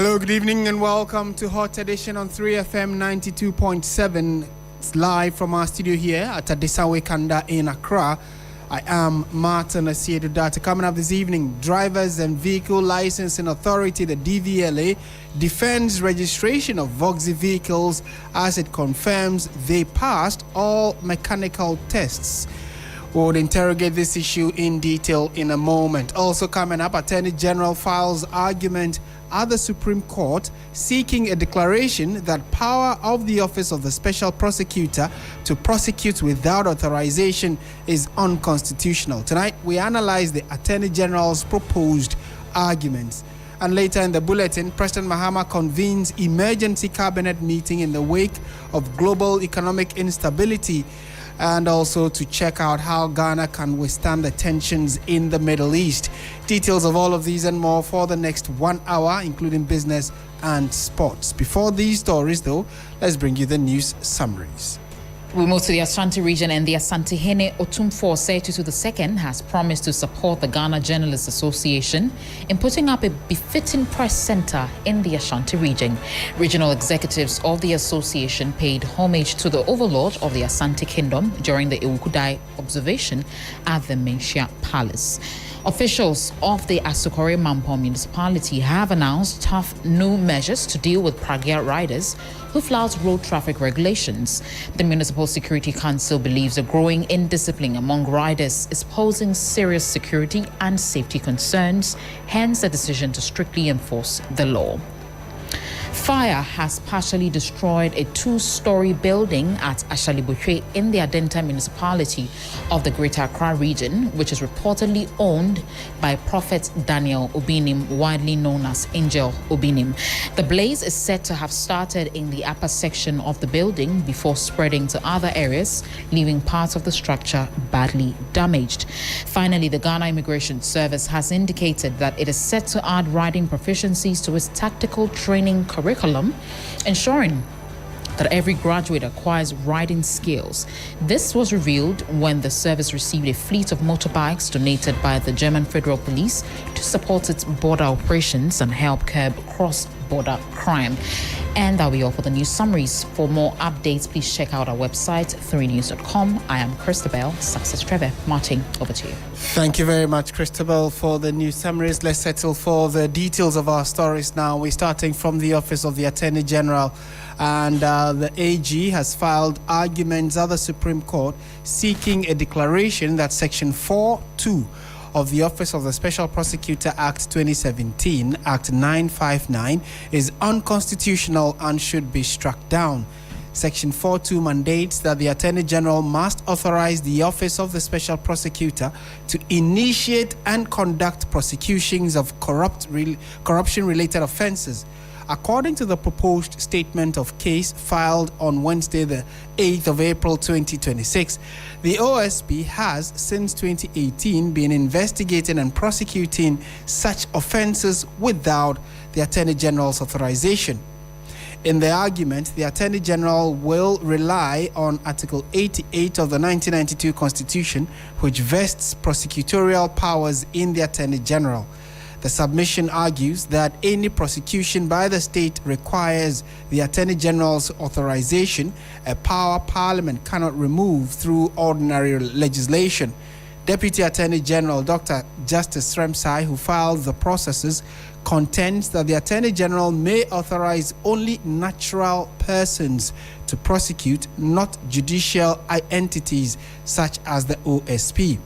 Hello, good evening and welcome to Hot Edition on 3FM 92.7. It's live from our studio here at Adisawe Kanda in Accra. I am Martin Asiedu-Dartey. Coming up this evening, Drivers and Vehicle Licensing Authority, the DVLA, defends registration of Voxy vehicles as it confirms they passed all mechanical tests. We'll interrogate this issue in detail in a moment. Also coming up, Attorney General files argument at the Supreme Court seeking a declaration that power of the Office of the Special Prosecutor to prosecute without authorization is unconstitutional. Tonight, we analyze the Attorney General's proposed arguments. And later in the bulletin, President Mahama convenes emergency cabinet meeting in the wake of global economic instability, and also to check out how Ghana can withstand the tensions in the Middle East. Details of all of these and more for the next 1 hour, including business and sports. Before these stories, though, let's bring you the news summaries. We move to the Ashanti region, and the Asante-Hene Otumfuo Osei-Tutu II has promised to support the Ghana Journalists Association in putting up a befitting press center in the Ashanti region. Regional executives of the association paid homage to the overlord of the Asante Kingdom during the Ewukudai observation at the Menchia Palace. Officials of the Asukore Mampong municipality have announced tough new measures to deal with Pragya riders who flout road traffic regulations. The Municipal Security Council believes a growing indiscipline among riders is posing serious security and safety concerns, hence a decision to strictly enforce the law. Fire has partially destroyed a two-story building at Ashalibutwe in the Adenta municipality of the Greater Accra region, which is reportedly owned by Prophet Daniel Obinim, widely known as Angel Obinim. The blaze is said to have started in the upper section of the building before spreading to other areas, leaving parts of the structure badly damaged. Finally, the Ghana Immigration Service has indicated that it is set to add riding proficiencies to its tactical training curriculum, ensuring that every graduate acquires riding skills. This was revealed when the service received a fleet of motorbikes donated by the German Federal Police to support its border operations and help curb cross-border crime. And that'll be all for the news summaries. For more updates, please check out our website, 3news.com. I am Christabel Success Trevor. Martin, over to you. Thank you very much, Christabel, for the news summaries. Let's settle for the details of our stories now. We're starting from the Office of the Attorney General, and the AG has filed arguments at the Supreme Court seeking a declaration that Section 4.2 of the Office of the Special Prosecutor Act 2017, Act 959, is unconstitutional and should be struck down. Section 4.2 mandates that the Attorney General must authorize the Office of the Special Prosecutor to initiate and conduct prosecutions of corruption-related offenses. According to the proposed statement of case filed on Wednesday, the 8th of April 2026, the OSP has, since 2018, been investigating and prosecuting such offenses without the Attorney General's authorization. In the argument, the Attorney General will rely on Article 88 of the 1992 Constitution, which vests prosecutorial powers in the Attorney General. The submission argues that any prosecution by the state requires the Attorney General's authorization, a power Parliament cannot remove through ordinary legislation. Deputy Attorney General Dr. Justice Sremsai, who filed the processes, contends that the Attorney General may authorize only natural persons to prosecute, not judicial entities such as the OSP.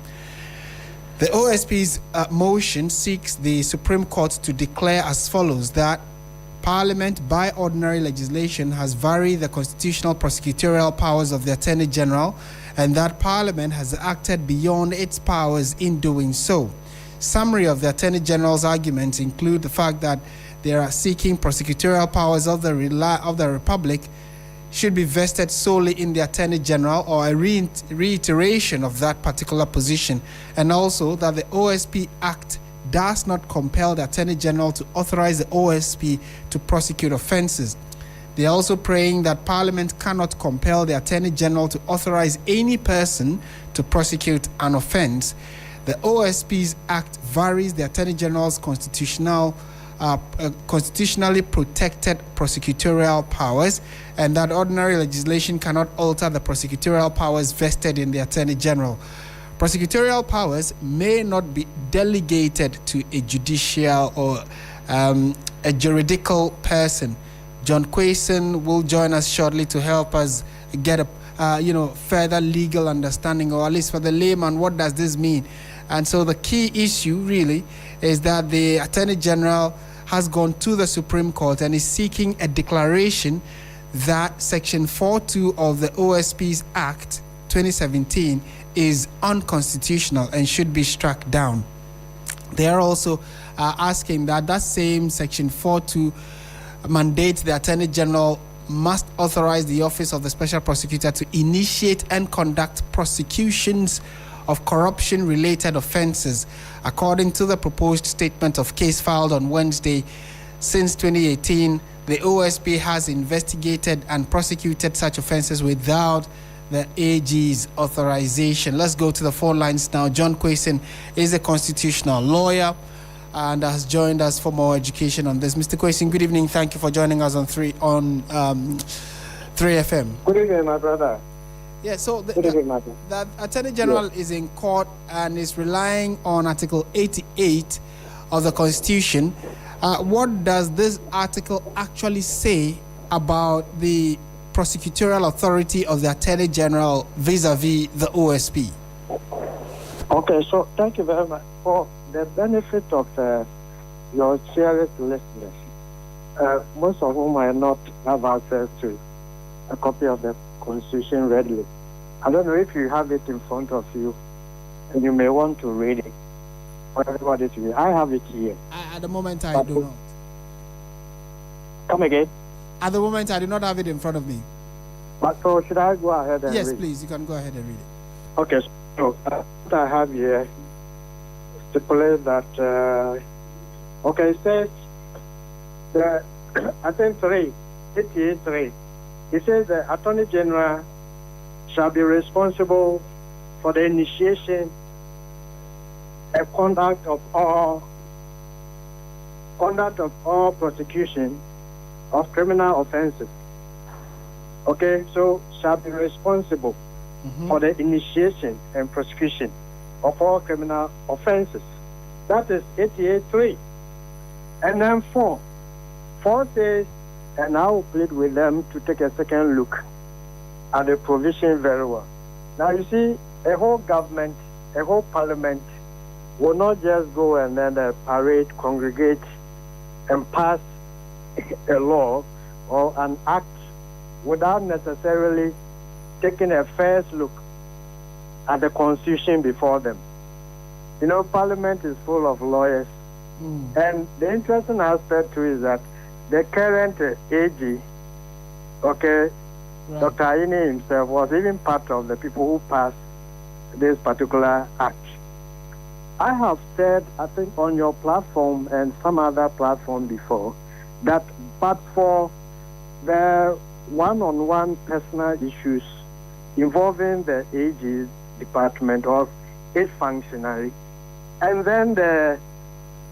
The OSP's motion seeks the Supreme Court to declare as follows: that Parliament, by ordinary legislation, has varied the constitutional prosecutorial powers of the Attorney General, and that Parliament has acted beyond its powers in doing so. Summary of the Attorney General's arguments include the fact that they are seeking prosecutorial powers of the Republic should be vested solely in the Attorney General, or a reiteration of that particular position, and also that the OSP Act does not compel the Attorney General to authorize the OSP to prosecute offenses. They are also praying that Parliament cannot compel the Attorney General to authorize any person to prosecute an offense. The OSP's Act varies the Attorney General's constitutional constitutionally protected prosecutorial powers, and that ordinary legislation cannot alter the prosecutorial powers vested in the Attorney General. Prosecutorial powers may not be delegated to a judicial or a juridical person. John Quayson will join us shortly to help us get a further legal understanding, or at least for the layman, what does this mean? And so the key issue really is that the Attorney General has gone to the Supreme Court and is seeking a declaration that Section 4.2 of the OSP's Act 2017 is unconstitutional and should be struck down. They are also asking that same Section 4.2 mandates the Attorney General must authorize the Office of the Special Prosecutor to initiate and conduct prosecutions of corruption-related offenses. According to the proposed statement of case filed on Wednesday, since 2018, the OSP has investigated and prosecuted such offenses without the AG's authorization. Let's go to the phone lines now. John Quayson is a constitutional lawyer and has joined us for more education on this. Mr. Quayson, good evening. Thank you for joining us on 3FM. Good evening, my brother. Yeah, so the Attorney General is in court and is relying on Article 88 of the Constitution. What does this article actually say about the prosecutorial authority of the Attorney General vis-a-vis the OSP? Okay, so thank you very much. For the benefit of your cherished listeners, most of whom might not have access to a copy of the Constitution readily. I don't know if you have it in front of you and you may want to read it. For everybody to read. I have it here. At the moment, I do not. Come again? At the moment, I do not have it in front of me. But so should I go ahead and read? Yes, please. You can go ahead and read it. Okay, so what I have here stipulates that, it says, I think 88.3, it says the Attorney General shall be responsible for the initiation and conduct of all prosecution of criminal offenses. Okay, so shall be responsible for the initiation and prosecution of all criminal offenses. That is 88.3. And then 4 says, and I will plead with them to take a second look at the provision very well. Now you see, a whole government, a whole parliament will not just go and then parade, congregate, and pass a law or an act without necessarily taking a first look at the Constitution before them. You know, Parliament is full of lawyers, and the interesting aspect too is that the current AG, Dr. Aine himself was even part of the people who passed this particular act. I have said, I think on your platform and some other platform before, that but for the one-on-one personal issues involving the AG's department or its functionary, and then the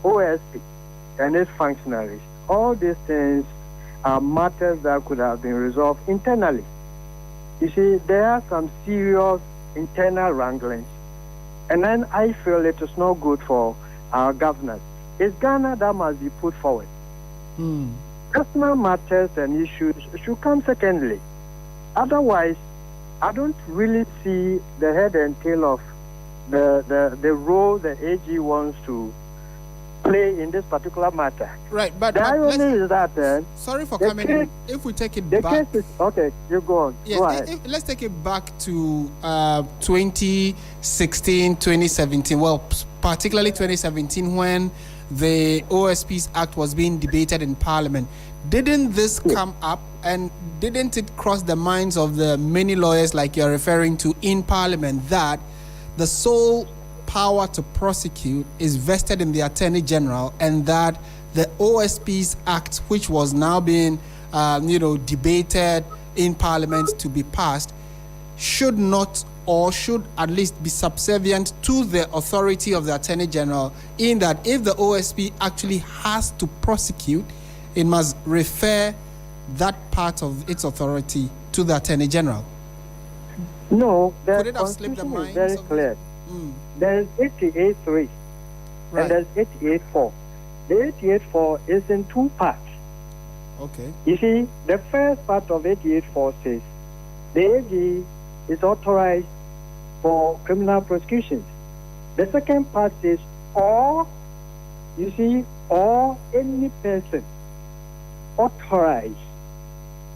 OSP and its functionaries, all these things are matters that could have been resolved internally. You see, there are some serious internal wranglings, and then I feel it is not good for our governors. It's Ghana that must be put forward. Personal matters and issues should come secondly. Otherwise, I don't really see the head and tail of the role the AG wants to play in this particular matter. Right, but the irony is that sorry for coming in. If we take it the back, case is okay. You go on. yes, Go ahead. let's take it back to 2016, 2017. Well, particularly 2017, when the OSP's Act was being debated in Parliament. Didn't this come up, and didn't it cross the minds of the many lawyers, like you're referring to, in Parliament, that the sole power to prosecute is vested in the Attorney General, and that the OSP's Act, which was now being debated in Parliament to be passed, should not or should at least be subservient to the authority of the Attorney General, in that if the OSP actually has to prosecute, it must refer that part of its authority to the Attorney General? No, Could the it have slipped the Constitution is minds very of clear. Mm. There is 88.3 Right. and there's 88.4. The 88.4 is in two parts. Okay. You see, the first part of 88.4 says the AG is authorized for criminal prosecutions. The second part says, or, you see, or any person authorized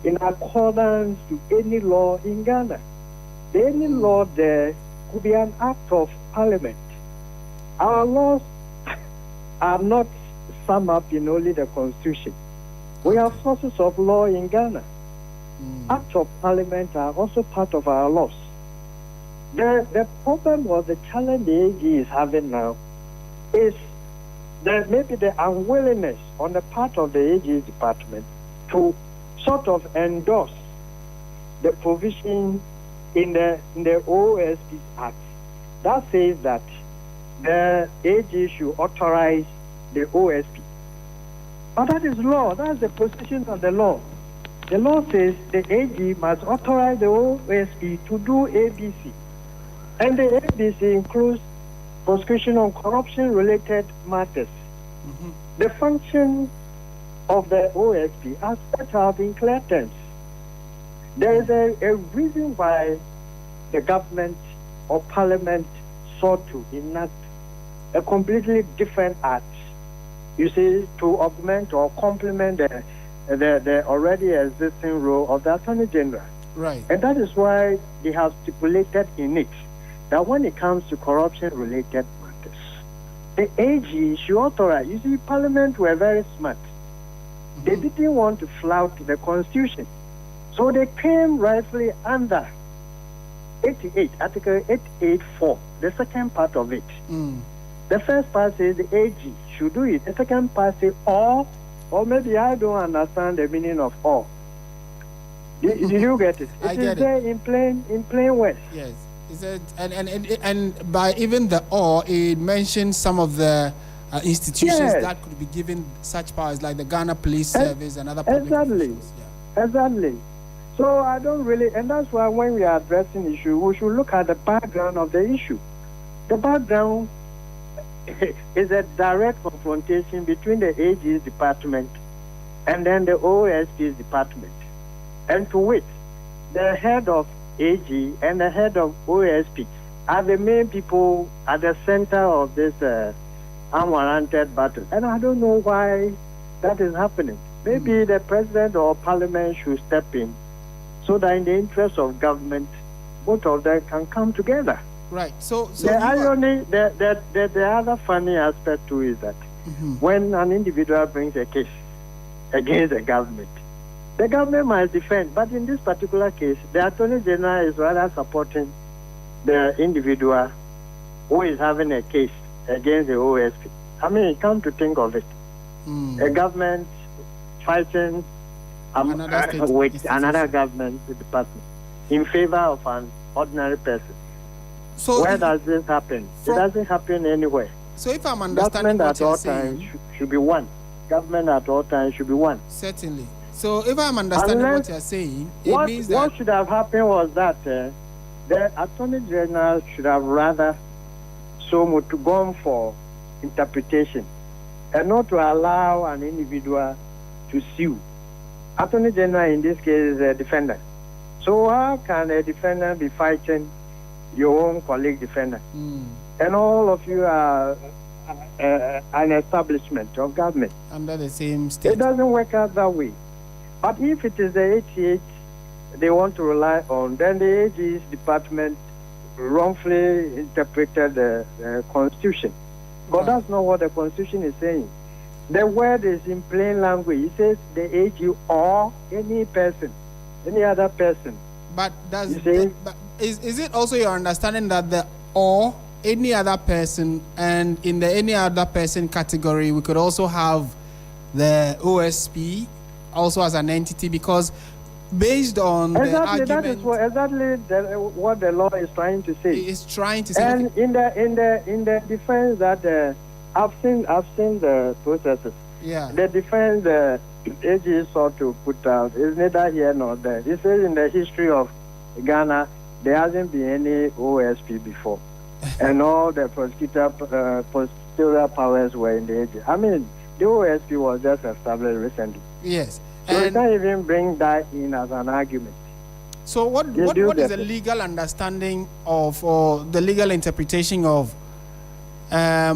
in accordance to any law in Ghana. Any law there could be an act of parliament. Our laws are not summed up in only the Constitution. We have sources of law in Ghana. Acts of parliament are also part of our laws. The problem or the challenge the AG is having now is that maybe the unwillingness on the part of the AG department to sort of endorse the provision in the OSP Act that says that the AG should authorize the OSP. But that is law. That's the position of the law. The law says the AG must authorize the OSP to do ABC. And the ABC includes prosecution on corruption-related matters. Mm-hmm. The function of the OSP are set out in clear terms. There is a reason why the government or parliament sought to enact a completely different act, you see, to augment or complement the already existing role of the Attorney General. Right. And that is why they have stipulated in it that when it comes to corruption-related matters, the AG should authorize. You see, Parliament were very smart. Mm-hmm. They didn't want to flout the Constitution. So they came rightfully under 88, Article 884, the second part of it. Mm. The first part says the AG should do it. The second part says or maybe I don't understand the meaning of or. Did you get it? I It get is there in plain words. Yes. Is it, and by even the or, it mentions some of the institutions Yes. that could be given such powers, like the Ghana Police Service and other public Exactly. officials. Yeah. Exactly. So I don't really, and that's why when we are addressing the issue, we should look at the background of the issue. The background is a direct confrontation between the AG's department and then the OSP's department. And to which the head of AG and the head of OSP are the main people at the center of this unwarranted battle. And I don't know why that is happening. Maybe the president or parliament should step in so that in the interest of government, both of them can come together. Right. So the irony, the other funny aspect too is that when an individual brings a case against the government must defend. But in this particular case, the Attorney General is rather supporting the individual who is having a case against the OSP. I mean, come to think of it, a government fighting with another government department in favor of an ordinary person. So where does this happen? It doesn't happen anywhere. So if I'm understanding government what you're at all saying, times should be one. Government at all times should be one. Certainly. So if I'm understanding what you're saying, it means that what should have happened was that the Attorney General should have rather to gone for interpretation and not to allow an individual to sue. Attorney General in this case is a defendant. So how can a defendant be fighting your own colleague defendant? And all of you are an establishment of government. Under the same state. It doesn't work out that way. But if it is the 88 they want to rely on, then the AG's department wrongfully interpreted the Constitution. But that's not what the Constitution is saying. The word is in plain language. It says the AG or any person, any other person. But is it also your understanding that the or any other person, and in the any other person category, we could also have the OSP also as an entity, because based on the argument, that is what the law is trying to say. It's trying to say. And okay. in the defense that I've seen the processes. Yeah. The defense AG sought to put out is neither here nor there. It says in the history of Ghana there hasn't been any OSP before, and all the prosecutorial powers were in the AG. I mean, the OSP was just established recently. Yes. So you can't even bring that in as an argument. So what is the legal understanding of, or the legal interpretation of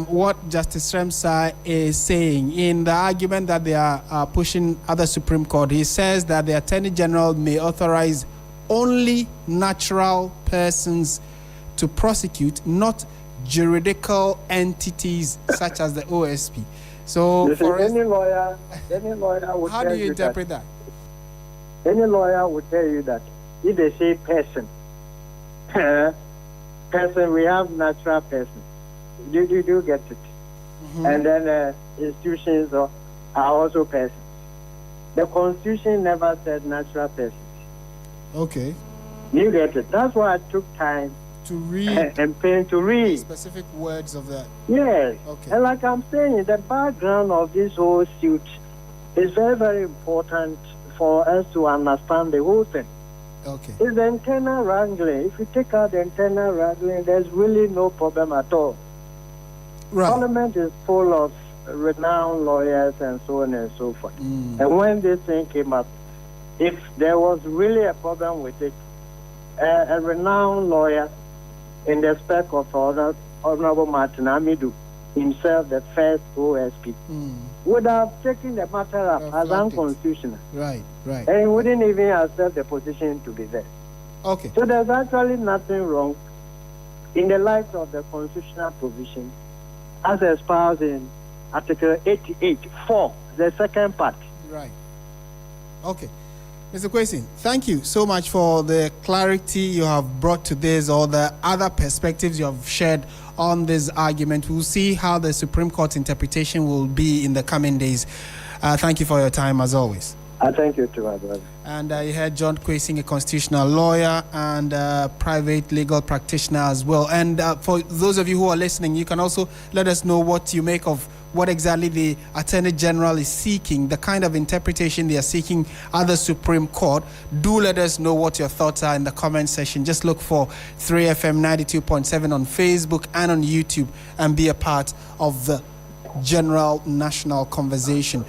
what Justice Remsa is saying in the argument that they are pushing at the Supreme Court? He says that the Attorney General may authorize only natural persons to prosecute, not juridical entities such as the OSP. So, for any lawyer would how do you interpret that? Any lawyer would tell you that if they say person, we have natural person. You do get it. Mm-hmm. And then institutions are also persons. The Constitution never said natural persons. Okay. You get it. That's why I took time to read and pain to read specific words of that. Yes. Okay. And like I'm saying, the background of this whole suit is very, very important for us to understand the whole thing. Okay. It's the internal wrangling. If you take out the internal wrangling, there's really no problem at all. Right. Parliament is full of renowned lawyers and so on and so forth. And when this thing came up, if there was really a problem with it, a renowned lawyer in the spec of Honorable Martin Amidu, himself the first OSP, would have taken the matter up as unconstitutional. Right. And he wouldn't even accept the position to be there. Okay. So there's actually nothing wrong in the light of the constitutional provision as espoused in Article 88(4), the second part. Right. Okay. Mr. Kwesi, thank you so much for the clarity you have brought to this, or the other perspectives you have shared on this argument. We'll see how the Supreme Court interpretation will be in the coming days. Thank you for your time, as always. Thank you too, my brother. And you heard John Kwesi, a constitutional lawyer and private legal practitioner as well. And for those of you who are listening, you can also let us know what you make of what exactly the Attorney General is seeking, the kind of interpretation they are seeking at the Supreme Court. Do let us know what your thoughts are in the comment section. Just look for 3FM 92.7 on Facebook and on YouTube and be a part of the general national conversation.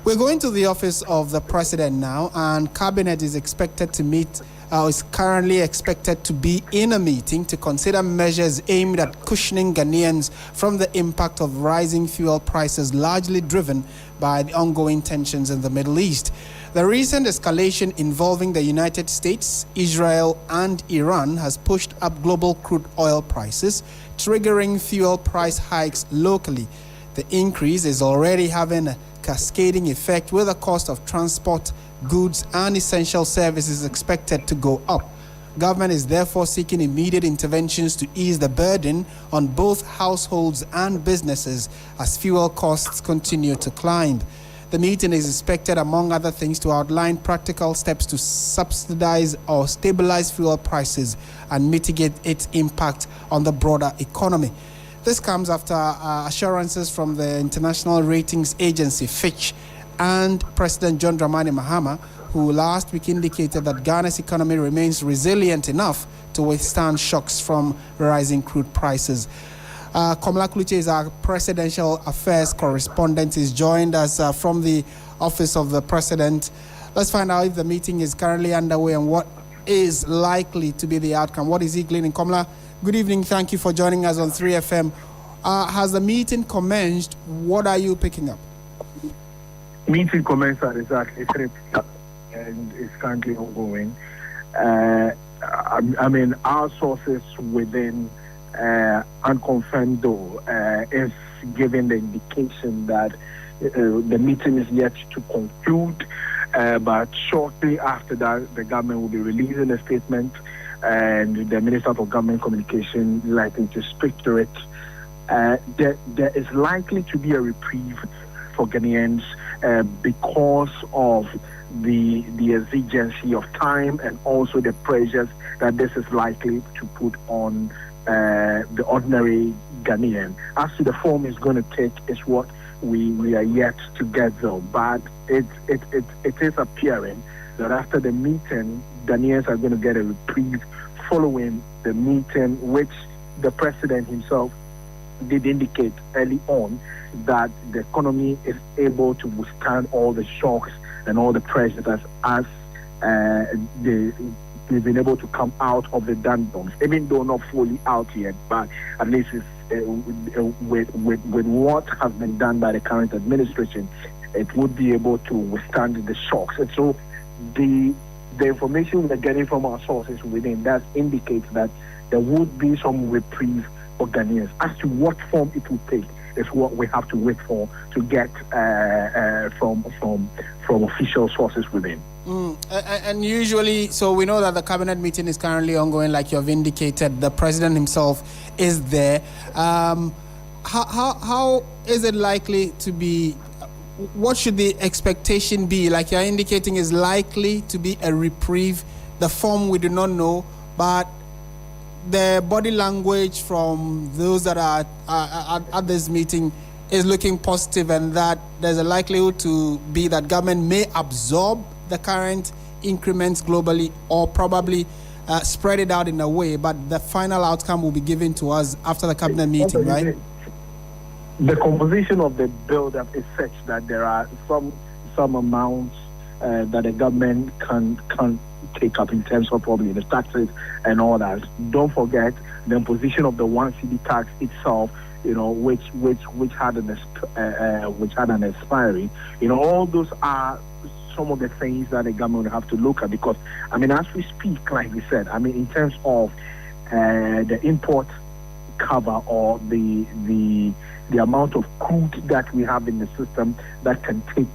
We're going to the office of the president now, and cabinet is expected to meet, is currently expected to be in a meeting to consider measures aimed at cushioning Ghanaians from the impact of rising fuel prices, largely driven by the ongoing tensions in the Middle East. The recent escalation involving the United States, Israel, and Iran has pushed up global crude oil prices, triggering fuel price hikes locally. The increase is already having a cascading effect, with the cost of transport, goods, and essential services expected to go up. Government is therefore seeking immediate interventions to ease the burden on both households and businesses as fuel costs continue to climb. The meeting is expected, among other things, to outline practical steps to subsidize or stabilize fuel prices and mitigate its impact on the broader economy. This comes after assurances from the international ratings agency Fitch and President John Dramani Mahama, who last week indicated that Ghana's economy remains resilient enough to withstand shocks from rising crude prices. Komla Kluche is our presidential affairs correspondent. He's joined us from the office of the president. Let's find out if the meeting is currently underway and what is likely to be the outcome. What is he gleaning? Komla, good evening. Thank you for joining us on 3FM. Has the meeting commenced? What are you picking up? Meeting commenced at exactly 3 p.m. and is currently ongoing. I mean, our sources within unconfirmed though is giving the indication that the meeting is yet to conclude, but shortly after that, the government will be releasing a statement, and the Minister for Government Communication likely to speak to it. There is likely to be a reprieve for Ghanaians, because of the exigency of time and also the pressures that this is likely to put on the ordinary Ghanaian. As to the form it's going to take is what we are yet to get though. But it is appearing that after the meeting, Ghanaians are going to get a reprieve following the meeting, which the president himself did indicate early on that the economy is able to withstand all the shocks and all the pressures as they've been able to come out of the doldrums, even though not fully out yet, but at least it's, with what has been done by the current administration, it would be able to withstand the shocks. And so the information we're getting from our sources within that indicates that there would be some reprieve for Ghanaians. As to what form it will take is what we have to wait for to get from official sources within. And usually, so we know that the cabinet meeting is currently ongoing, like you have indicated. The president himself is there. How is it likely to be? What should the expectation be? Like you're indicating, is likely to be a reprieve. The form we do not know, but the body language from those that are at this meeting is looking positive, and that there's a likelihood to be that government may absorb the current increments globally, or probably spread it out in a way, but the final outcome will be given to us after the cabinet meeting, right? The composition of the build-up is such that there are some amounts that the government can take up in terms of probably the taxes and all that. Don't forget the imposition of the 1 cedi tax itself, which had an expiry. All those are some of the things that the government will have to look at, because as we speak, like we said, in terms of the import cover or the amount of crude that we have in the system that can take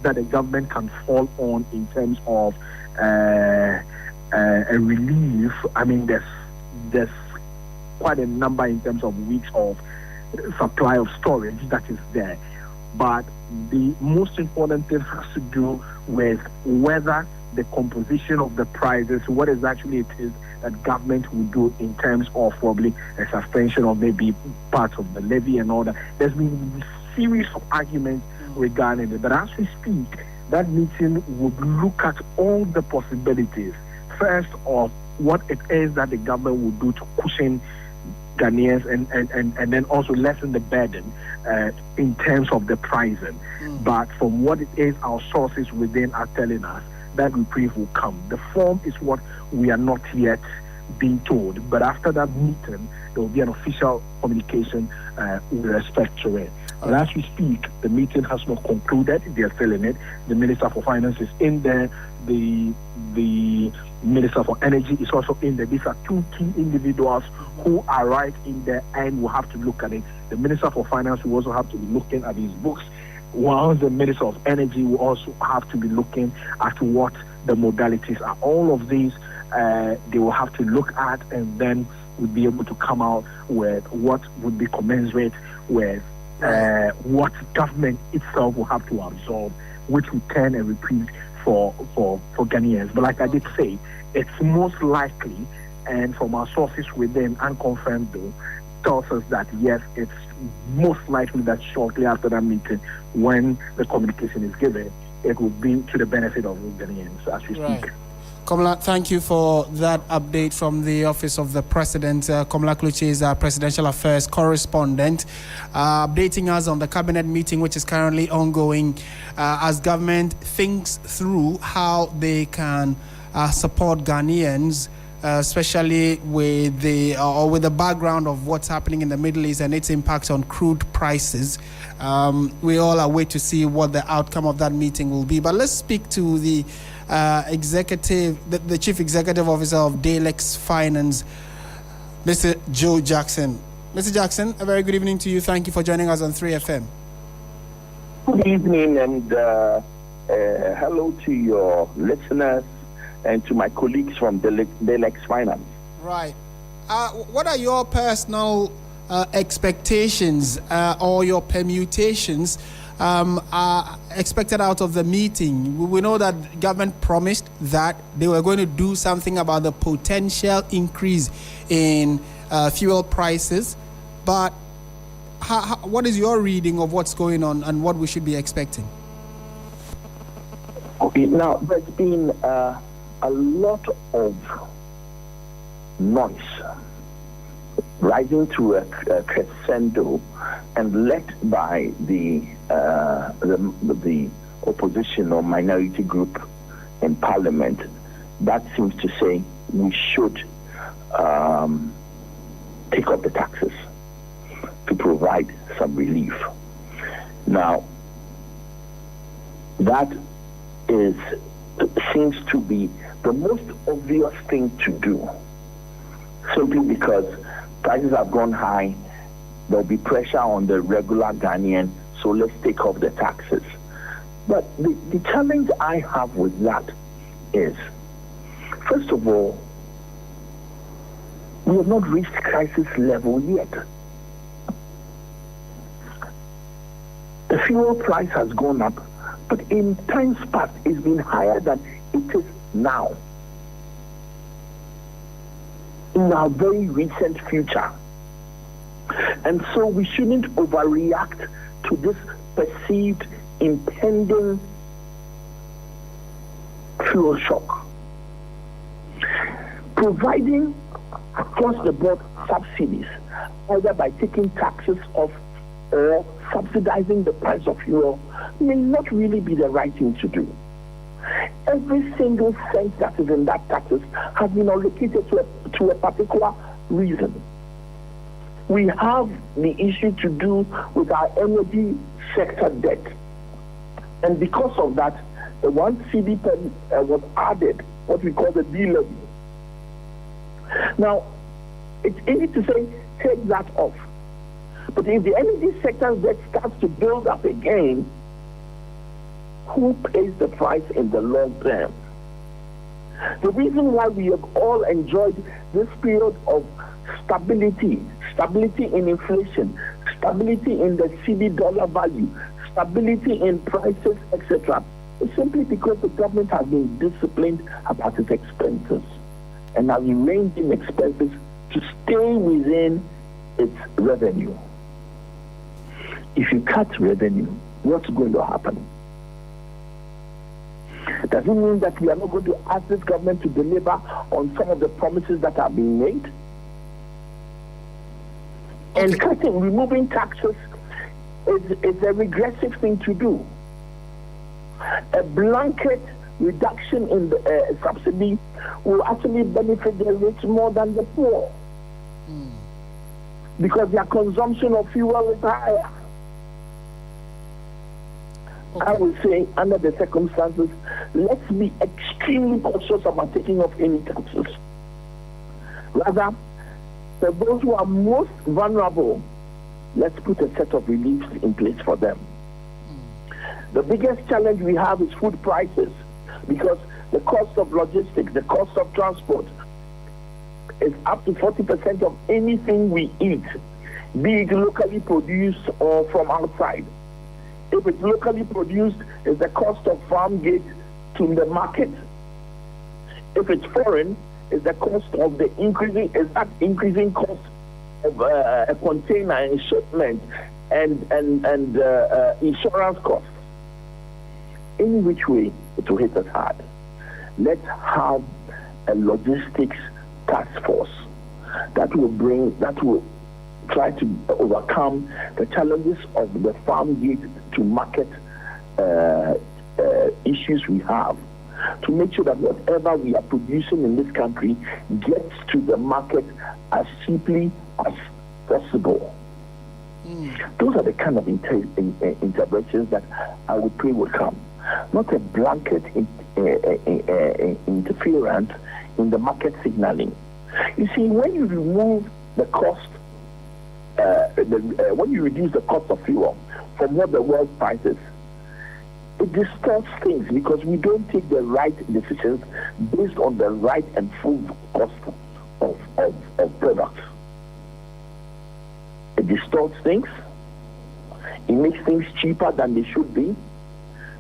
that the government can fall on in terms of a relief. There's quite a number in terms of weeks of supply of storage that is there. But the most important thing has to do with whether the composition of the prices, what exactly it is that government will do in terms of probably a suspension of maybe parts of the levy and all that. There's been a series of arguments regarding it. But as we speak, that meeting would look at all the possibilities. First of what it is that the government will do to cushion Ghanaians and then also lessen the burden in terms of the pricing. But from what it is our sources within are telling us, that reprieve will come. The form is what we are not yet being told. But after that meeting, there will be an official communication with respect to it. But as we speak, the meeting has not concluded. They are still in it. The Minister for Finance is in there. The Minister for Energy is also in there. These are two key individuals who are right in there and will have to look at it. The Minister for Finance will also have to be looking at his books, while the Minister of Energy will also have to be looking at what the modalities are. All of these they will have to look at, and then we'll be able to come out with what would be commensurate with what government itself will have to absorb, which will turn a reprieve for Ghanaians. But like I did say, it's most likely, and from our sources within, unconfirmed though, tells us that yes, it's most likely that shortly after that meeting, when the communication is given, it will be to the benefit of Ghanaians as we speak. Komla, thank you for that update from the Office of the President. Komla Kluche is our Presidential Affairs Correspondent, updating us on the cabinet meeting, which is currently ongoing as government thinks through how they can support Ghanaians, especially with the background of what's happening in the Middle East and its impact on crude prices. We all are waiting to see what the outcome of that meeting will be. But let's speak to the the Chief Executive Officer of Dalex Finance, Mr. Joe Jackson. Mr. Jackson, a very good evening to you. Thank you for joining us on 3FM. Good evening, and hello to your listeners and to my colleagues from Dalex Finance. Right. What are your personal expectations or your permutations are expected out of the meeting? We know that government promised that they were going to do something about the potential increase in fuel prices, but what is your reading of what's going on and what we should be expecting? Okay, now there's been a lot of noise rising to a crescendo and led by the opposition or minority group in parliament that seems to say we should take up the taxes to provide some relief. Now, that seems to be the most obvious thing to do, simply because prices have gone high, there'll be pressure on the regular Ghanaian, so let's take off the taxes. But the challenge I have with that is, first of all, we have not reached crisis level yet. The fuel price has gone up, but in times past, it's been higher than it is now. In our very recent future. And so we shouldn't overreact to this perceived impending fuel shock. Providing across the board subsidies, either by taking taxes off or subsidizing the price of fuel, may not really be the right thing to do. Every single cent that is in that taxes has been allocated to a particular reason. We have the issue to do with our energy sector debt. And because of that, the 1 cedi was added, what we call the D-levy. Now, it's easy to say, take that off. But if the energy sector debt starts to build up again, who pays the price in the long term? The reason why we have all enjoyed this period of stability in inflation, stability in the cedi dollar value, stability in prices, etc., is simply because the government has been disciplined about its expenses and has reined in expenses to stay within its revenue. If you cut revenue, what's going to happen? Does it mean that we are not going to ask this government to deliver on some of the promises that are being made? And removing taxes is a regressive thing to do. A blanket reduction in the subsidy will actually benefit the rich more than the poor, because their consumption of fuel is higher. I would say, under the circumstances, let's be extremely cautious about taking off any taxes. Rather, for those who are most vulnerable, let's put a set of reliefs in place for them. The biggest challenge we have is food prices, because the cost of logistics, the cost of transport is up to 40% of anything we eat, be it locally produced or from outside. If it's locally produced, it's the cost of farm gate to the market. If it's foreign, it's the cost of the increasing cost of a container and shipment and insurance costs. Any which way, it will hit us hard. Let's have a logistics task force that will try to overcome the challenges of the farm gate to market issues we have, to make sure that whatever we are producing in this country gets to the market as cheaply as possible. Those are the kind of interventions that I would pray would come, not a blanket interference in the market signaling. You see, when you remove the cost, when you reduce the cost of fuel from what the world prices, it distorts things, because we don't take the right decisions based on the right and full cost of products. It distorts things. It makes things cheaper than they should be.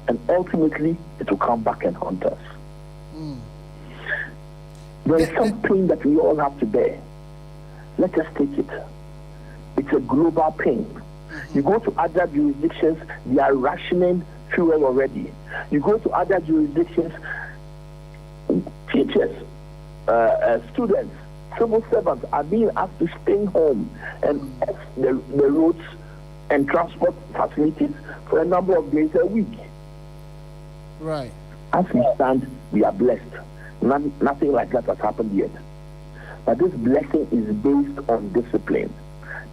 And ultimately, it will come back and haunt us. There is some pain that we all have to bear. Let us take it. It's a global pain. You go to other jurisdictions, they are rationing fuel already. You go to other jurisdictions, teachers, students, civil servants are being asked to stay home and off the roads and transport facilities for a number of days a week. Right. As we stand, we are blessed. Nothing like that has happened yet. But this blessing is based on discipline.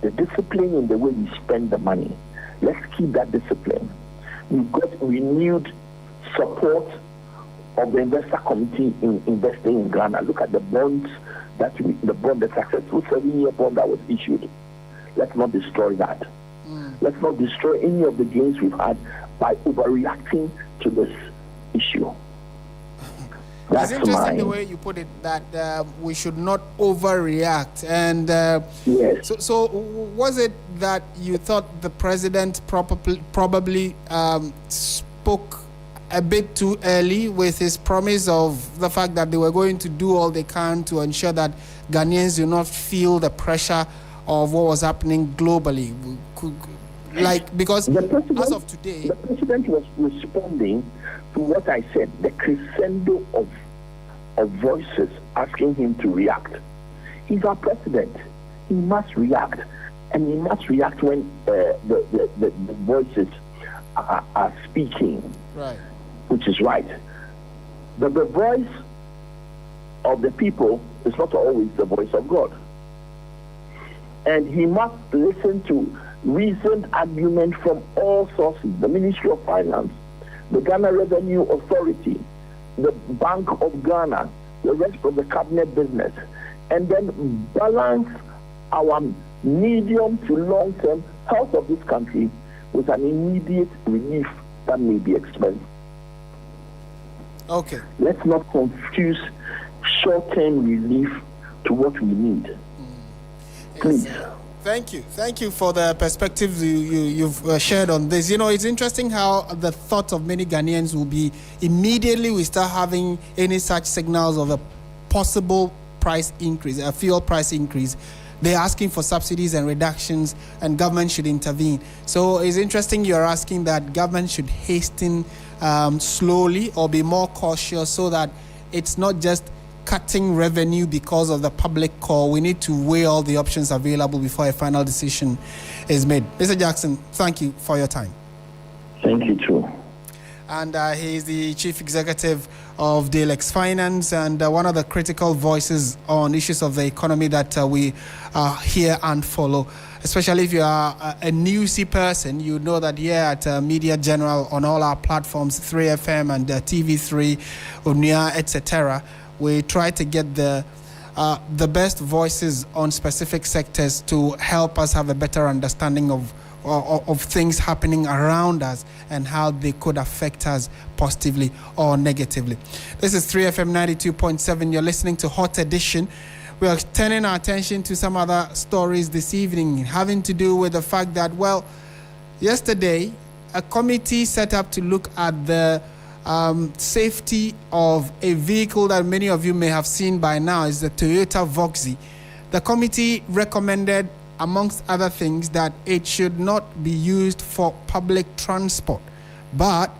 The discipline in the way we spend the money. Let's keep that discipline. We've got renewed support of the investor committee in investing in Ghana. Look at the bonds the successful 7-year bond that was issued. Let's not destroy that. Let's not destroy any of the gains we've had by overreacting to this issue. It's interesting the way you put it, that we should not overreact. And yes. So was it that you thought the president probably spoke a bit too early with his promise of the fact that they were going to do all they can to ensure that Ghanaians do not feel the pressure of what was happening globally? Because as of today, the president was responding to what I said, the crescendo of voices asking him to react. He's our president. He must react. And he must react when the voices are speaking. Right. Which is right. But the voice of the people is not always the voice of God. And he must listen to reasoned argument from all sources, the Ministry of Finance, the Ghana Revenue Authority, the Bank of Ghana, the rest of the cabinet business, and then balance our medium to long-term health of this country with an immediate relief that may be expensive. Okay. Let's not confuse short-term relief to what we need. Please. Thank you for the perspective you've shared on this. It's interesting how the thought of many Ghanaians will be immediately we start having any such signals of a possible price increase, a fuel price increase. They're asking for subsidies and reductions, and government should intervene. So it's interesting you're asking that government should hasten slowly or be more cautious so that it's not just cutting revenue because of the public call. We need to weigh all the options available before a final decision is made. Mr. Jackson, thank you for your time. Thank you too. And he is the chief executive of Dalex Finance and one of the critical voices on issues of the economy that we hear and follow. Especially if you are a newsy person, you know that here at Media General on all our platforms, 3FM and TV3, Unia, etc., we try to get the best voices on specific sectors to help us have a better understanding of things happening around us and how they could affect us positively or negatively. This is 3FM 92.7. You're listening to Hot Edition. We are turning our attention to some other stories this evening having to do with the fact that, yesterday, a committee set up to look at the safety of a vehicle that many of you may have seen by now is the Toyota Voxy. The committee recommended, amongst other things, that it should not be used for public transport, but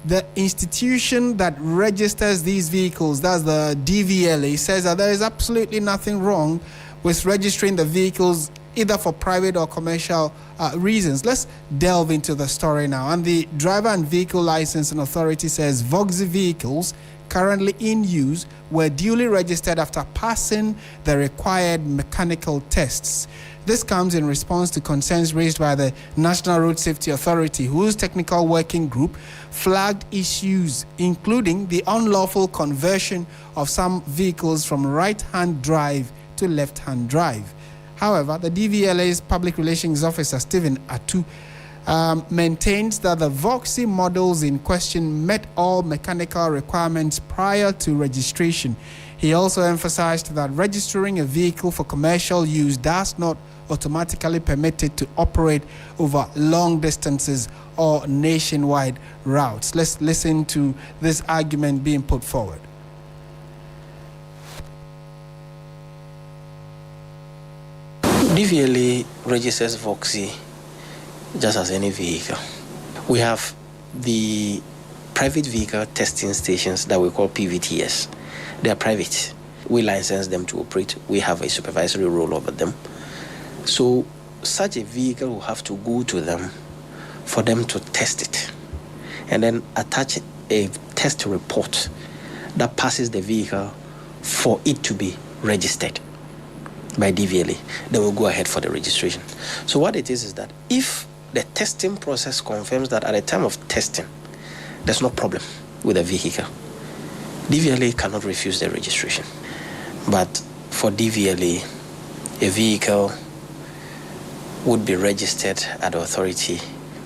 the institution that registers these vehicles, that's the DVLA, says that there is absolutely nothing wrong with registering the vehicles either for private or commercial reasons. Let's delve into the story now. And the Driver and Vehicle Licensing Authority says Voxy vehicles currently in use were duly registered after passing the required mechanical tests. This comes in response to concerns raised by the National Road Safety Authority, whose technical working group flagged issues including the unlawful conversion of some vehicles from right-hand drive to left-hand drive. However, the DVLA's Public Relations Officer, Stephen Atu, maintains that the Voxy models in question met all mechanical requirements prior to registration. He also emphasized that registering a vehicle for commercial use does not automatically permitted to operate over long distances or nationwide routes. Let's listen to this argument being put forward. DVLA registers Voxy just as any vehicle. We have the private vehicle testing stations that we call PVTS. They are private. We license them to operate. We have a supervisory role over them. So such a vehicle will have to go to them for them to test it and then attach a test report that passes the vehicle for it to be registered by DVLA. They will go ahead for the registration. So what it is that if the testing process confirms that at the time of testing, there's no problem with the vehicle, DVLA cannot refuse the registration. But for DVLA, a vehicle would be registered at the authority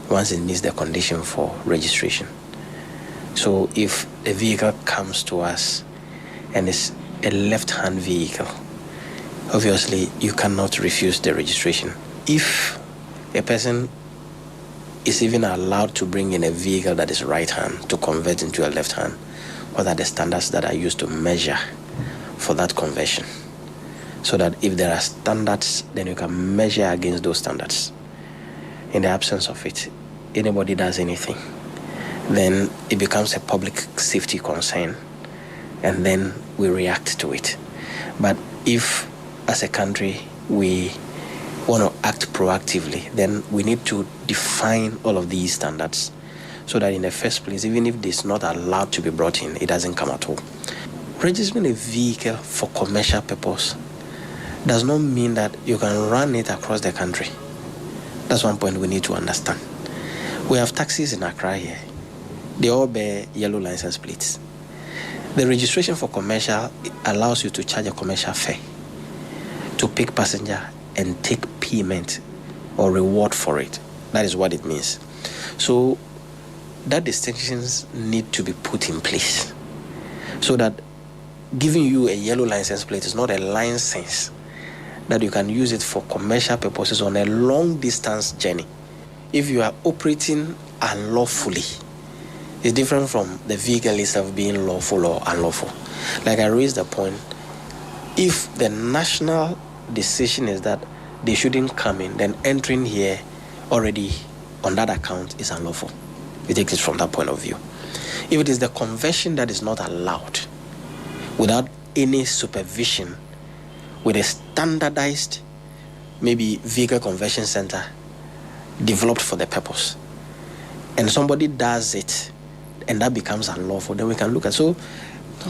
once it meets the condition for registration. So if a vehicle comes to us and is a left-hand vehicle, obviously you cannot refuse the registration. If a person is even allowed to bring in a vehicle that is right-hand to convert into a left-hand, what are the standards that are used to measure for that conversion? So that if there are standards, then you can measure against those standards. In the absence of it, anybody does anything, then it becomes a public safety concern, and then we react to it. But if, as a country, we want to act proactively, then we need to define all of these standards so that in the first place, even if it's not allowed to be brought in, it doesn't come at all. Registering a vehicle for commercial purpose does not mean that you can run it across the country. That's one point we need to understand. We have taxis in Accra here. They all bear yellow license plates. The registration for commercial allows you to charge a commercial fare to pick passenger and take payment or reward for it. That is what it means. So that distinctions need to be put in place so that giving you a yellow license plate is not a license that you can use it for commercial purposes on a long distance journey. If you are operating unlawfully, it's different from the vehicle itself being lawful or unlawful. Like I raised the point, if the national decision is that they shouldn't come in, then entering here already on that account is unlawful. We take it from that point of view. If it is the conversion that is not allowed without any supervision, with a standardized, maybe vehicle conversion center developed for the purpose, and somebody does it and that becomes unlawful, then we can look at, so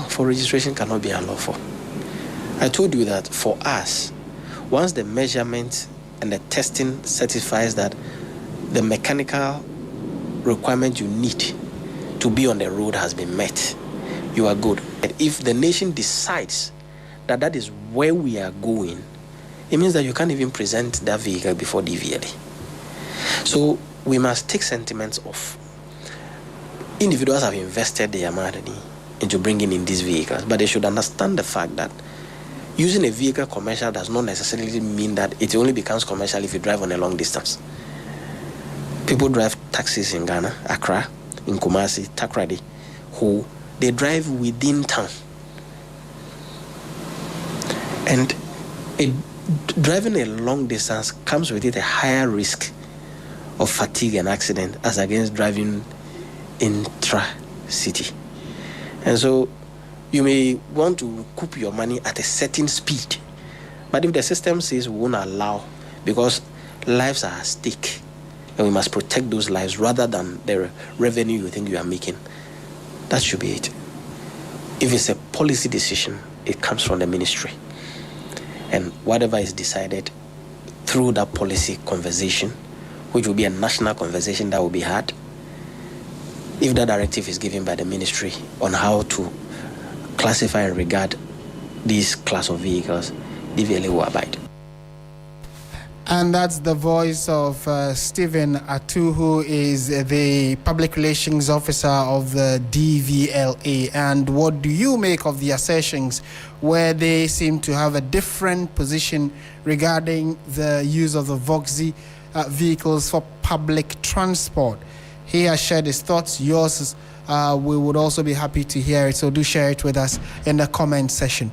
for registration cannot be unlawful. I told you that for us, once the measurement and the testing certifies that the mechanical requirement you need to be on the road has been met, you are good. And if the nation decides that that is where we are going, it means that you can't even present that vehicle before DVLA. So we must take sentiments of individuals have invested their money into bringing in these vehicles, but they should understand the fact that using a vehicle commercial does not necessarily mean that it only becomes commercial if you drive on a long distance. People drive taxis in Ghana, Accra, in Kumasi, Takoradi, who they drive within town. And driving a long distance comes with it a higher risk of fatigue and accident as against driving intra-city. And so you may want to recoup your money at a certain speed, but if the system says we won't allow, because lives are at stake and we must protect those lives rather than the revenue you think you are making, that should be it. If it's a policy decision, it comes from the ministry. And whatever is decided through that policy conversation, which will be a national conversation that will be had, if that directive is given by the ministry on how to classify and regard these class of vehicles, DVLA will abide. And that's the voice of Stephen Atu, who is the public relations officer of the DVLA. And what do you make of the assertions where they seem to have a different position regarding the use of the Voxy vehicles for public transport. He has shared his thoughts. Yours, we would also be happy to hear it, so do share it with us in the comment section.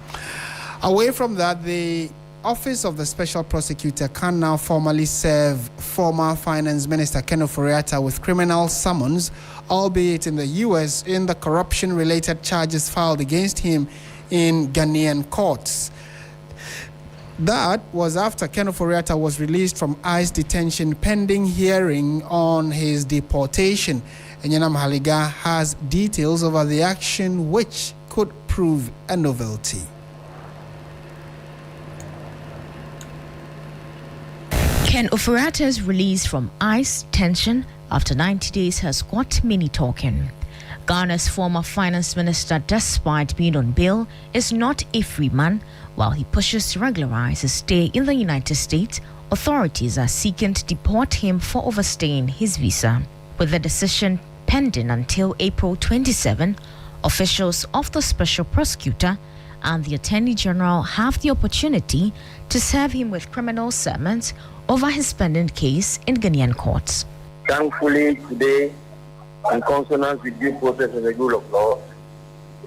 Away from that, the Office of the Special Prosecutor can now formally serve former Finance Minister Ken Ofori-Atta with criminal summons, albeit in the U.S., in the corruption-related charges filed against him in Ghanaian courts. That was after Ken Ofori-Atta was released from ICE detention pending hearing on his deportation. Enyonam Haliga has details over the action which could prove a novelty. Ken Ofori-Atta's release from ICE detention after 90 days has got many talking. Ghana's former finance minister, despite being on bail, is not a free man. While he pushes to regularize his stay in the United States, authorities are seeking to deport him for overstaying his visa. With the decision pending until April 27, officials of the Special Prosecutor and the Attorney General have the opportunity to serve him with criminal summons over his pending case in Ghanaian courts. Thankfully, today, in consonance with due process and the rule of law,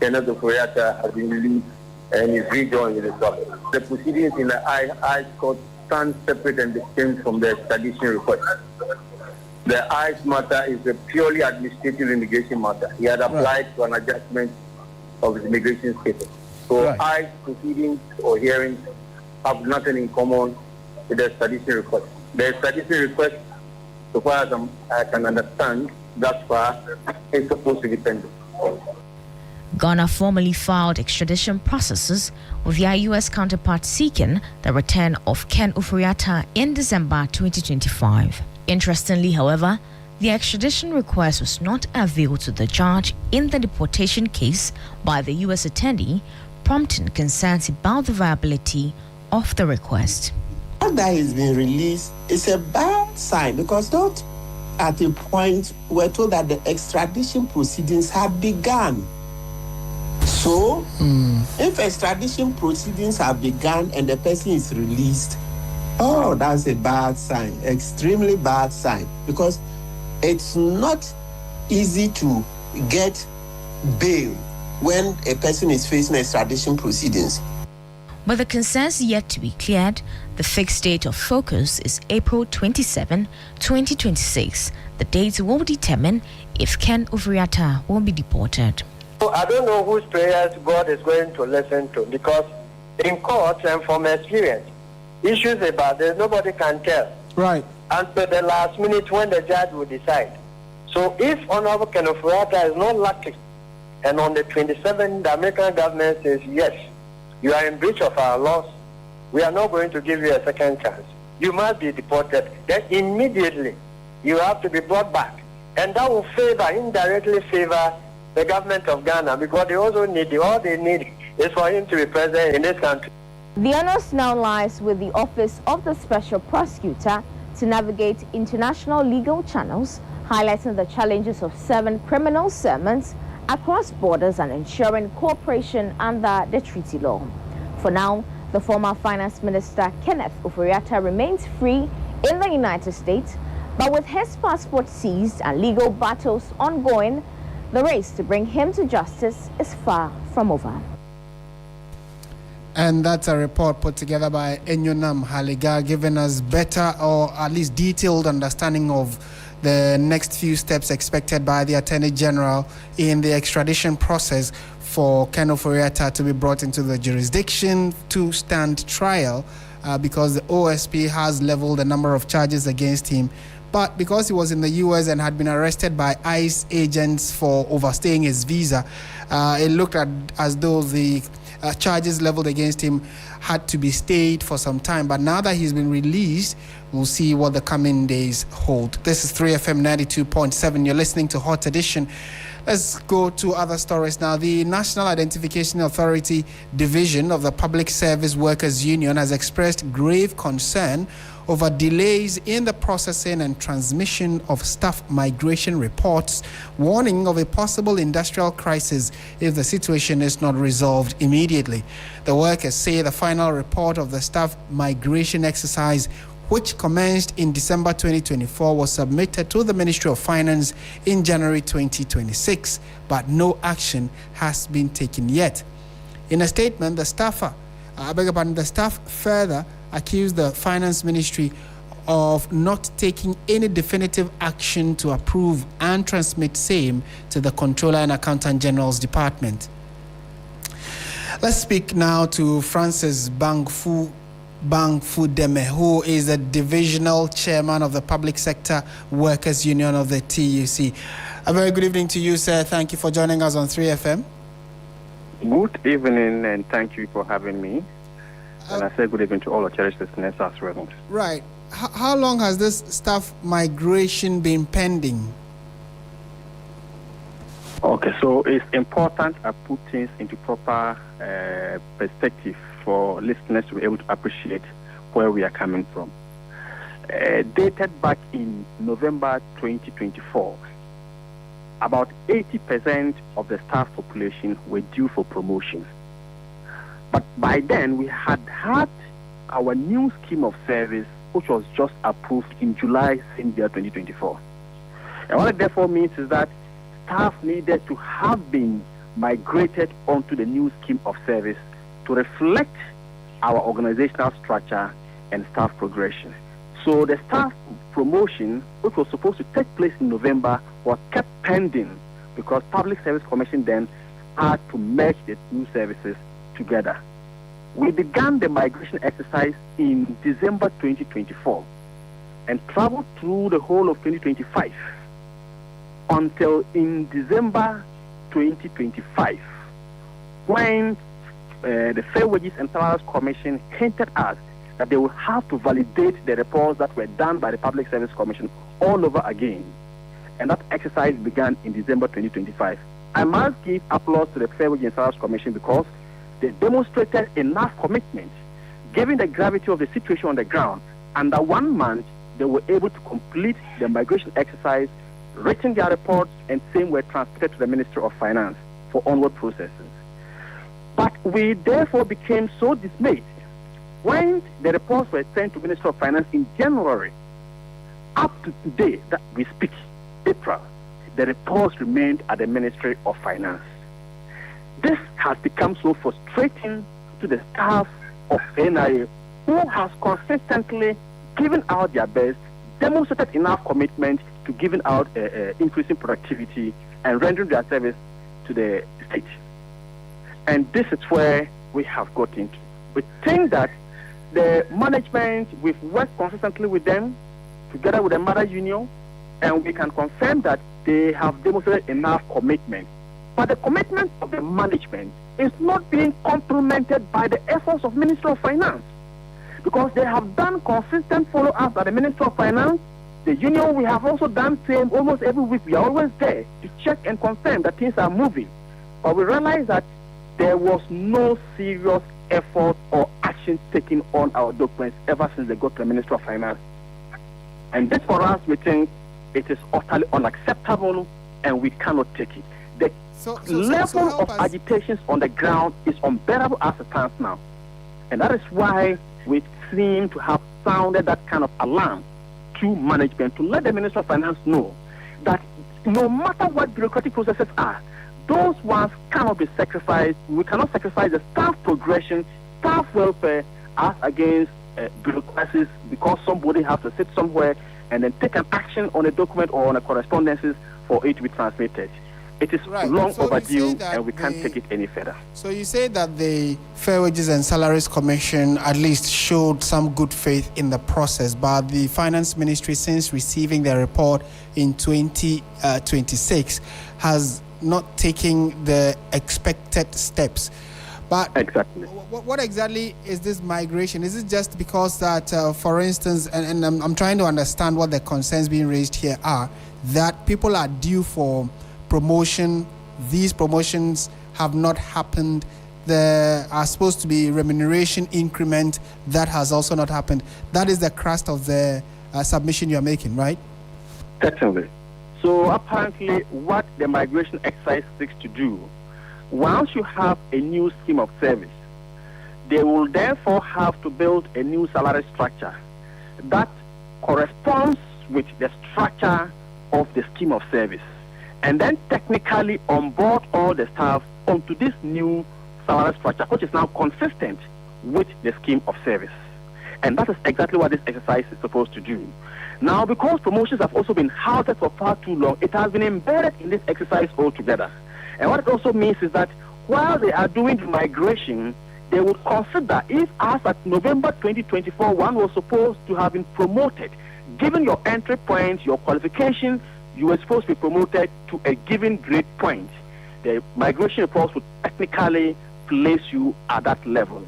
Kenneth Ofori-Atta has been released and is rejoined with the public. The proceedings in the ICE court stand separate and distinct from the extradition request. The ICE matter is a purely administrative immigration matter. He had applied for an adjustment of his immigration status. So ICE proceedings or hearings have nothing in common with the extradition request. The extradition request, so far as I can understand, thus far, is supposed to be pending. Ghana formally filed extradition processes with their U.S. counterpart seeking the return of Ken Ofori-Atta in December 2025. Interestingly, however, the extradition request was not availed to the judge in the deportation case by the U.S. attorney, prompting concerns about the viability of the request. That he's been released is a bad sign because not at a point we're told that the extradition proceedings have begun. So, if extradition proceedings have begun and the person is released, that's a bad sign, extremely bad sign, because it's not easy to get bail when a person is facing extradition proceedings. With the concerns yet to be cleared, the fixed date of focus is April 27, 2026. The date will determine if Ken Ofori-Atta will be deported. I don't know whose prayers God is going to listen to, because in court and from experience, issues about this, nobody can tell. Right. Until the last minute when the judge will decide. So if Honorable Ken Ofori-Atta is not lucky, and on the 27th, the American government says, yes, you are in breach of our laws, we are not going to give you a second chance. You must be deported. Then immediately, you have to be brought back. And that will indirectly favor the government of Ghana, because they also all they need is for him to be present in this country. The onus now lies with the Office of the Special Prosecutor to navigate international legal channels, highlighting the challenges of serving criminal summons across borders and ensuring cooperation under the treaty law. For now, the former Finance Minister Kenneth Ofori-Atta remains free in the United States, but with his passport seized and legal battles ongoing, the race to bring him to justice is far from over. And that's a report put together by Enyonam Haliga, giving us better or at least detailed understanding of the next few steps expected by the Attorney General in the extradition process for Ken Ofori-Atta to be brought into the jurisdiction to stand trial, because the OSP has leveled a number of charges against him. But because he was in the U.S. and had been arrested by ICE agents for overstaying his visa, it looked as though the charges leveled against him had to be stayed for some time. But now that he's been released, we'll see what the coming days hold. This is 3FM 92.7. You're listening to Hot Edition. Let's go to other stories now. The National Identification Authority Division of the Public Service Workers Union has expressed grave concern over delays in the processing and transmission of staff migration reports, warning of a possible industrial crisis if the situation is not resolved immediately. The workers say the final report of the staff migration exercise, which commenced in December 2024, was submitted to the Ministry of Finance in January 2026, but no action has been taken yet. In a statement, the staff further accused the Finance Ministry of not taking any definitive action to approve and transmit same to the Controller and Accountant General's Department. Let's speak now to Francis Bangfudeme, who is the divisional chairman of the Public Sector Workers Union of the TUC. A very good evening to you, sir. Thank you for joining us on 3FM. Good evening, and thank you for having me. And I say good evening to all our cherished listeners as well. Right. How long has this staff migration been pending? Okay, so it's important I put things into proper perspective for listeners to be able to appreciate where we are coming from. Dated back in November 2024, about 80% of the staff population were due for promotion. But by then, we had our new scheme of service, which was just approved in July same year 2024. And what it therefore means is that staff needed to have been migrated onto the new scheme of service to reflect our organizational structure and staff progression. So the staff promotion, which was supposed to take place in November, was kept pending because Public Service Commission then had to merge the two services together. We began the migration exercise in December 2024 and traveled through the whole of 2025 until in December 2025, when the Fair Wages and Salaries Commission hinted us that they would have to validate the reports that were done by the Public Service Commission all over again. And that exercise began in December 2025. I must give applause to the Fair Wages and Salaries Commission because they demonstrated enough commitment, given the gravity of the situation on the ground. Under 1 month, they were able to complete the migration exercise, written their reports, and same were transmitted to the Ministry of Finance for onward processes. But we therefore became so dismayed when the reports were sent to the Ministry of Finance in January. Up to today that we speak, April, the reports remained at the Ministry of Finance. This has become so frustrating to the staff of NIA, who has consistently given out their best, demonstrated enough commitment to giving out increasing productivity and rendering their service to the state. And this is where we have got into. We think that the management, we've worked consistently with them, together with the mother union, and we can confirm that they have demonstrated enough commitment. But the commitment of the management is not being complemented by the efforts of Ministry of Finance, because they have done consistent follow-ups at the Ministry of Finance. The union, we have also done same almost every week. We are always there to check and confirm that things are moving. But we realize that there was no serious effort or action taken on our documents ever since they got to the Ministry of Finance. And this for us, we think it is utterly unacceptable and we cannot take it. The level of agitations on the ground is unbearable as it stands now. And that is why we seem to have sounded that kind of alarm to management to let the Minister of Finance know that no matter what bureaucratic processes are, those ones cannot be sacrificed. We cannot sacrifice the staff progression, staff welfare as against bureaucracies because somebody has to sit somewhere and then take an action on a document or on a correspondences for it to be transmitted. It is long overdue and we can't take it any further. So you say that the Fair Wages and Salaries Commission at least showed some good faith in the process, but the Finance Ministry, since receiving their report in 2026, has not taken the expected steps. But exactly, what exactly is this migration? Is it just because that, for instance, and I'm trying to understand what the concerns being raised here are, that people are due for promotion, these promotions have not happened, there are supposed to be remuneration increment that has also not happened. That is the crust of the submission you are making, right? Certainly. So apparently what the migration exercise seeks to do, once you have a new scheme of service, they will therefore have to build a new salary structure that corresponds with the structure of the scheme of service, and then technically onboard all the staff onto this new salary structure, which is now consistent with the scheme of service. And that is exactly what this exercise is supposed to do. Now, because promotions have also been halted for far too long, it has been embedded in this exercise altogether. And what it also means is that while they are doing the migration, they would consider if, as at November 2024, one was supposed to have been promoted, given your entry point, your qualification, you were supposed to be promoted to a given grade point. The migration reports would technically place you at that level.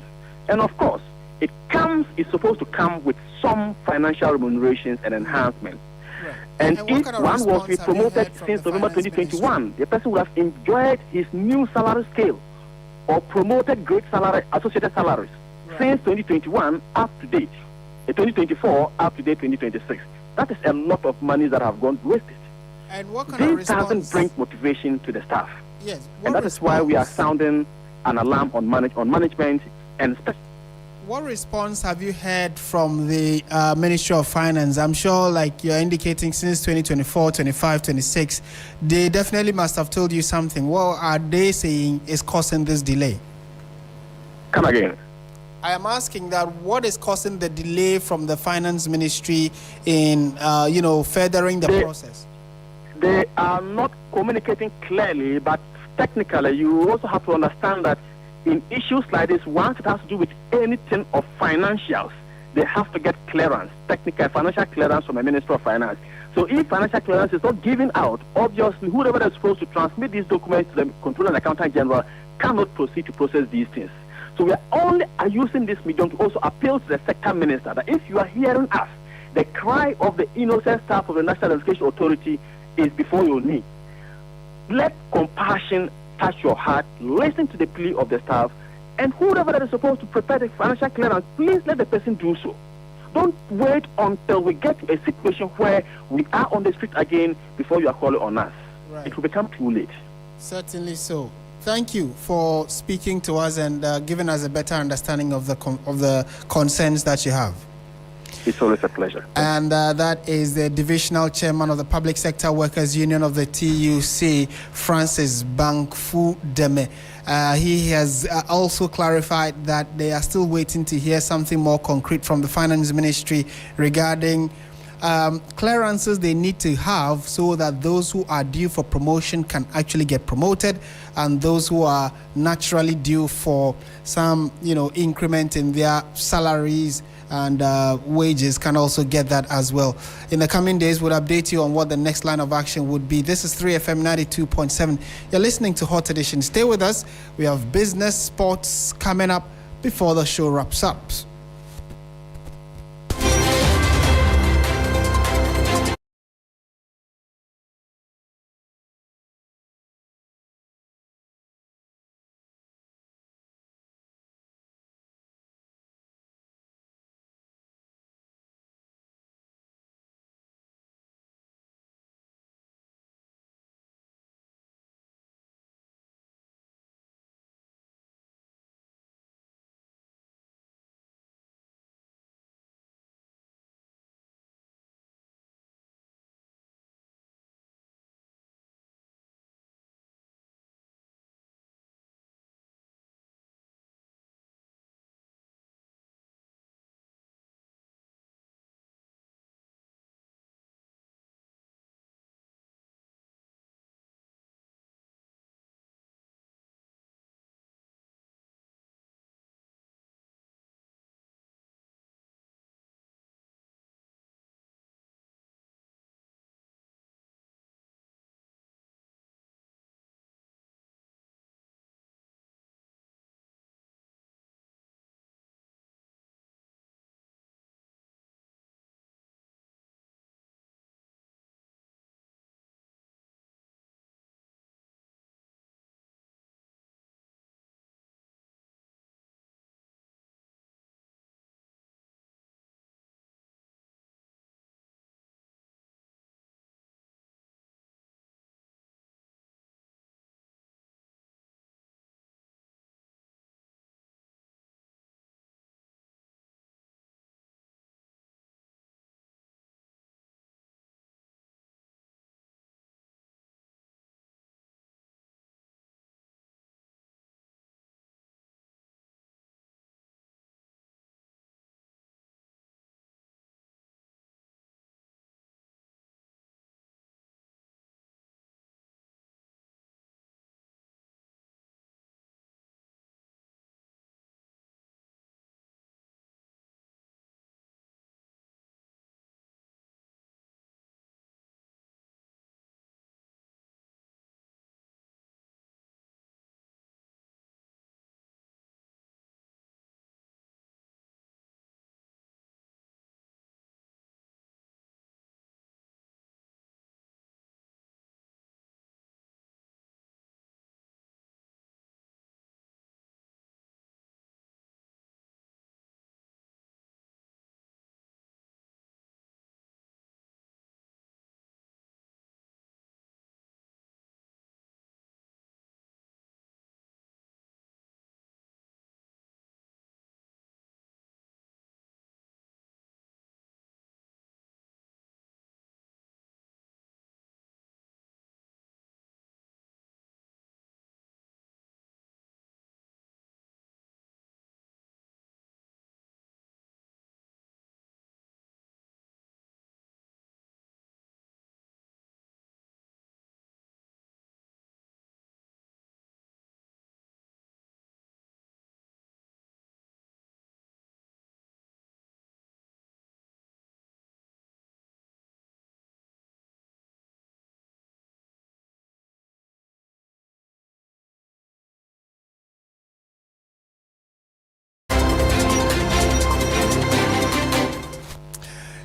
And of course, it's supposed to come with some financial remunerations and enhancements. Right. And what if kind of one was to be response have you promoted heard from since the November Finance 2021, the person would have enjoyed his new salary scale or promoted grade salary, associated salaries since 2021 up to date, 2024 up to date 2026. That is a lot of money that have gone wasted. And what kind of This doesn't response? bring motivation to the staff. Yes. And that is why we are sounding an alarm on management and What response have you heard from the Ministry of Finance? I'm sure, like you're indicating, since 2024, 25, 26, they definitely must have told you something. What are they saying is causing this delay? Come again. I am asking that what is causing the delay from the Finance Ministry in, furthering the process? They are not communicating clearly, but technically, you also have to understand that in issues like this, once it has to do with anything of financials, they have to get clearance, technical financial clearance from the Minister of Finance. So if financial clearance is not given out, obviously whoever is supposed to transmit these documents to the Controller and Accountant General cannot proceed to process these things. So we are only using this medium to also appeal to the sector minister that if you are hearing us, the cry of the innocent staff of the National Education Authority is before your knee. Let compassion touch your heart, listen to the plea of the staff, and whoever that is supposed to prepare the financial clearance, please let the person do so. Don't wait until we get to a situation where we are on the street again before you are calling on us. Right. It will become too late. Certainly so. Thank you for speaking to us and giving us a better understanding of the concerns that you have. It's always a pleasure. And that is the divisional chairman of the Public Sector Workers Union of the TUC, Francis Bankfu Deme. He has also clarified that they are still waiting to hear something more concrete from the Finance Ministry regarding clearances they need to have so that those who are due for promotion can actually get promoted, and those who are naturally due for some, increment in their salaries and wages can also get that as well. In the coming days, we'll update you on what the next line of action would be. This is 3FM 92.7. You're listening to Hot Edition. Stay with us. We have business, sports coming up before the show wraps up.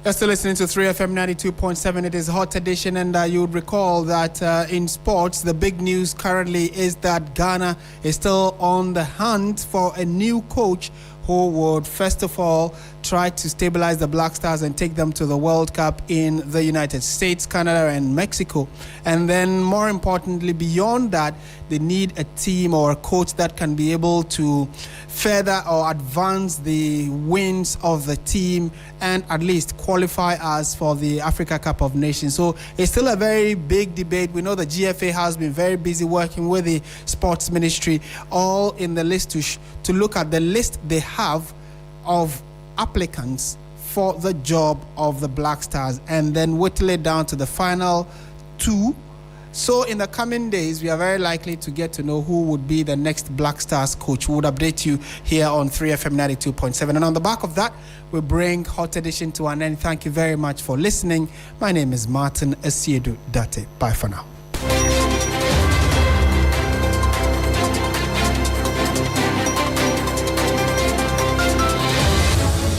You're still listening to 3FM 92.7. It is Hot Edition, and you would recall that in sports, the big news currently is that Ghana is still on the hunt for a new coach who would first of all try to stabilize the Black Stars and take them to the World Cup in the United States, Canada, and Mexico. And then more importantly, beyond that, they need a team or a coach that can be able to further or advance the wins of the team and at least qualify us for the Africa Cup of Nations. So it's still a very big debate. We know the GFA has been very busy working with the sports ministry, all in the list to look at the list they have of applicants for the job of the Black Stars and then whittle it down to the final 2. So in the coming days, we are very likely to get to know who would be the next Black Stars coach. We would update you here on 3FM 92.7. And on the back of that, we bring Hot Edition to an end. Thank you very much for listening. My name is Martin Asiedu-Dartey. Bye for now.